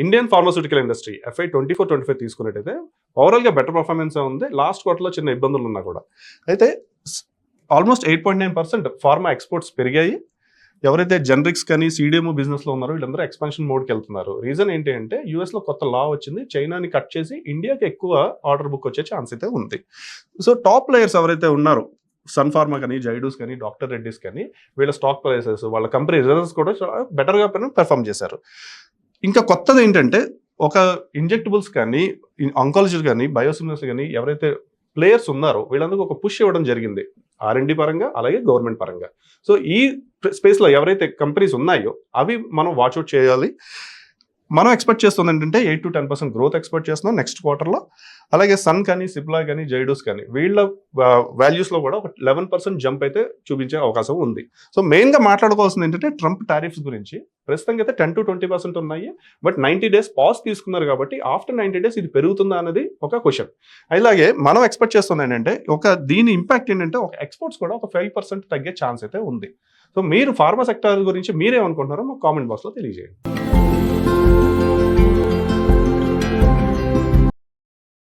Indian pharmaceutical industry FY 24-25 తీసుకున్నట్టయితే ఓవరాల్గా better performance ఉంది. లాస్ట్ క్వార్టర్లో చిన్న ఇబ్బందులు ఉన్నా కూడా అయితే ఆల్మోస్ట్ 8.9% ఫార్మా ఎక్స్పోర్ట్స్ పెరిగాయి. ఎవరైతే జనరిక్స్ కానీ CDMO బిజినెస్లో ఉన్నారో వీళ్ళందరూ ఎక్స్పాన్షన్ మోడ్కి వెళ్తున్నారు. రీజన్ ఏంటి అంటే యూఎస్లో కొత్త లా వచ్చింది, చైనాని కట్ చేసి ఇండియాకి ఎక్కువ ఆర్డర్ బుక్ వచ్చే ఛాన్స్ అయితే ఉంది. సో టాప్ ప్లేయర్స్ ఎవరైతే ఉన్నారో సన్ ఫార్మా కానీ, జైడూస్ కానీ, డాక్టర్ రెడ్డిస్ కానీ, వీళ్ళ స్టాక్ ప్రైసెస్, వాళ్ళ కంపెనీ రిజల్ట్స్ కూడా బెటర్గా పెర్ఫామ్ చేశారు. ఇంకా కొత్తది ఏంటంటే ఒక ఇంజెక్టబుల్స్ కానీ, ఆంకాలజీ కానీ, బయోసిమిలర్స్ కానీ ఎవరైతే ప్లేయర్స్ ఉన్నారో వీళ్ళందరికీ ఒక పుష్ ఇవ్వడం జరిగింది R&D పరంగా, అలాగే గవర్నమెంట్ పరంగా. సో ఈ స్పేస్లో ఎవరైతే కంపెనీస్ ఉన్నాయో అవి మనం వాచ్అవుట్ చేయాలి. మనం ఎక్స్పెక్ట్ చేస్తుంది ఏంటంటే 8 to 10% గ్రోత్ ఎక్స్పెక్ట్ చేస్తున్నాం నెక్స్ట్ క్వార్టర్లో. అలాగే సన్ కానీ, సిప్లా కానీ, జైడూస్ కానీ వీళ్ళ వాల్యూస్లో కూడా ఒక 11% జంప్ అయితే చూపించే అవకాశం ఉంది. సో మెయిన్గా మాట్లాడుకోవాల్సింది ఏంటంటే ట్రంప్ టారిఫ్స్ గురించి. ప్రస్తుతం అయితే 10 to 20% ఉన్నాయి, బట్ 90 days పాజ్ తీసుకున్నారు కాబట్టి ఆఫ్టర్ 90 days ఇది పెరుగుతుందా అనేది ఒక క్వశ్చన్. అలాగే మనం ఎక్స్పెక్ట్ చేస్తుంది ఏంటంటే దీని ఇంపాక్ట్ ఏంటంటే ఒక ఎక్స్పోర్ట్స్ కూడా ఒక 5% తగ్గే ఛాన్స్ అయితే ఉంది. సో మీరు ఫార్మా సెక్టర్ గురించి మీరేమనుకుంటున్నారో మాకు కామెంట్ బాక్స్లో తెలియజేయండి.